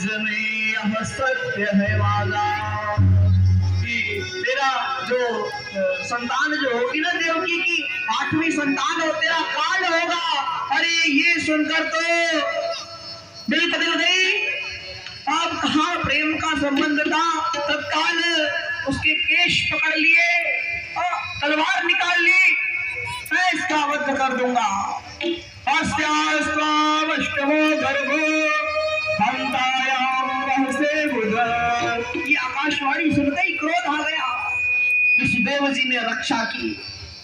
में यह सत्य है वाला कि तेरा जो संतान जो होगी ना देवकी की 8वीं संतान हो, तेरा काल होगा। अरे ये सुनकर तो दिल बदल गई। अब कहाँ प्रेम का संबंध था, तत्काल उसके केश पकड़ लिए और तलवार निकाल ली। मैं इसका वध कर दूंगा। ये आकाशवाणी सुनकर ही क्रोध आ गया। वसुदेव जी ने रक्षा की,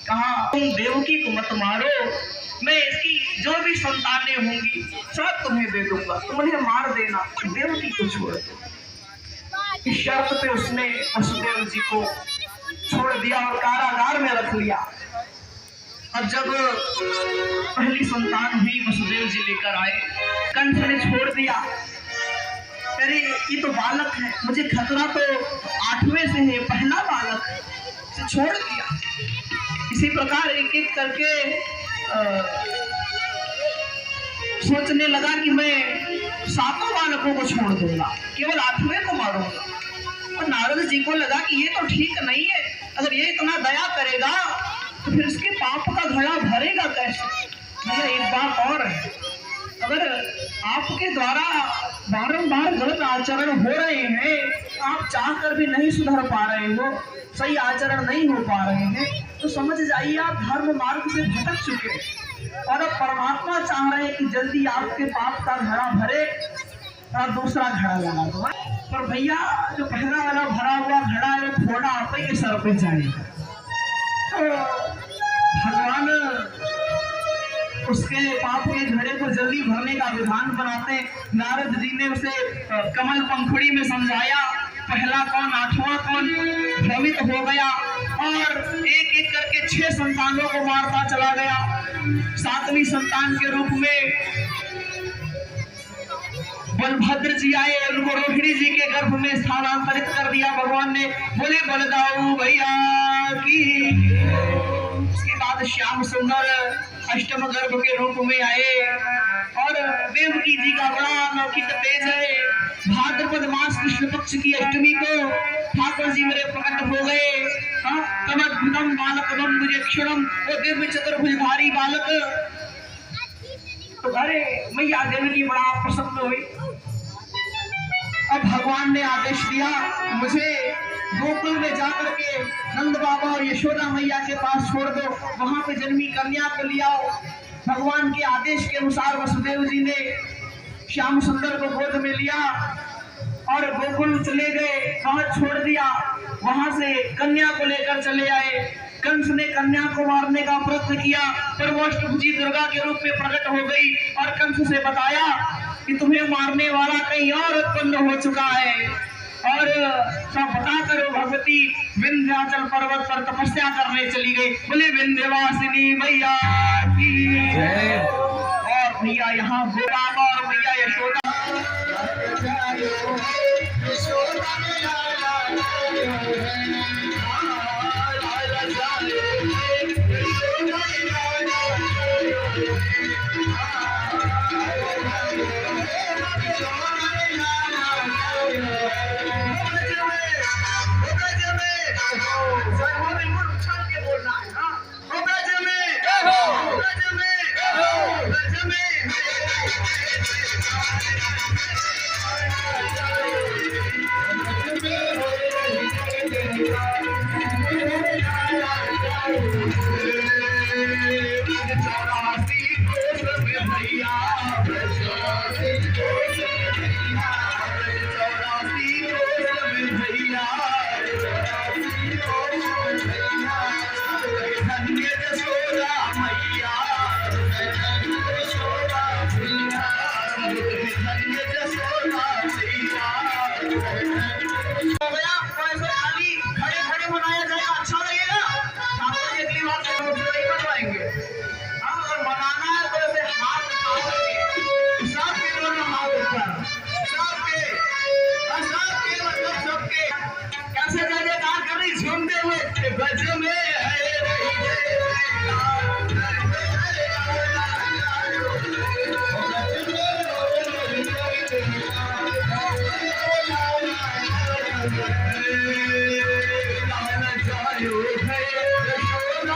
कहा तुम देवकी को मत मारो, मैं इसकी जो भी संतानें होंगी सब तुम्हें दे दूंगा, तुम उन्हें मार देना, देवकी को छोड़ दो। इस शर्त पे उसने वसुदेव जी को छोड़ दिया और कारागार में रख लिया। अब जब पहली संतान हुई वसुदेव जी लेकर आए, कंस ने छोड़ दिया। अरे ये तो बालक है, मुझे खतरा तो 8वें से है, पहला बालक से छोड़ दिया। इसी प्रकार एक एक करके सोचने लगा कि मैं 7 बालकों को छोड़ दूंगा, केवल 8वें को मारूंगा। और नारद जी को लगा कि ये तो ठीक नहीं है, अगर ये इतना दया करेगा तो फिर इसके पाप का घड़ा भरेगा कैसे। भैया एक बात और है, अगर आपके द्वारा बारंबार गलत आचरण हो रहे हैं, आप चाहकर भी नहीं सुधर पा रहे हो, सही आचरण नहीं हो पा रहे हैं, तो समझ जाइए आप धर्म मार्ग से भटक चुके हैं। और अब परमात्मा चाह रहे हैं कि जल्दी आपके पाप का घड़ा भरे और दूसरा घड़ा लगा दो। पर भैया जो पहला वाला भरा हुआ घड़ा है फोड़ा आप के सर पे जाएगा। तो भगवान उसके पाप के घड़े को जल्दी भरने का विधान बनाते। नारद जी ने उसे कमल पंखुड़ी में समझाया, पहला कौन 8वां कौन, भ्रमित हो गया और एक एक करके 6 संतानों को मारता चला गया। 7वीं संतान के रूप में बलभद्र जी आए, उनको रोहिणी जी के गर्भ में स्थानांतरित कर दिया भगवान ने। बोले बलदाऊ भैया की। उसके बाद श्याम सुंदर अष्टम गर्भ के रूप में आए और देवकी जी का बड़ा अलौकिक तेज है। भाद्रपद मास कृष्ण पक्ष की अष्टमी को ठाकुर जी मेरे प्रकट हो गए। कमद्भुतम बालकम मुजेक्षरम, वो दिव्य चतुर्भुजधारी बालक। तो अरे मैया देवकी बड़ा प्रसन्न हुई। अब भगवान ने आदेश दिया, मुझे गोकुल में जाकर के नंद बाबा और यशोदा मैया के पास छोड़ दो, वहां पे जन्मी कन्या को ले आओ। भगवान के आदेश के अनुसार वसुदेव जी ने श्याम सुंदर को गोद में लिया और गोकुल चले गए, वहां छोड़ दिया। वहां से कन्या को लेकर चले आए। कंस ने कन्या को मारने का प्रयत्न किया, पर वो अष्टभुजी दुर्गा के रूप में प्रकट हो गई और कंस से बताया कि तुम्हें मारने वाला कहीं और उत्पन्न हो चुका है। और सब बता कर भगवती विंध्याचल पर्वत पर तपस्या करने चली गई। बोले विंध्यवासिनी मैया की जय। और भैया यहाँ गोपाल और मैया यशोदा बनाना लाल जायो है यशोदा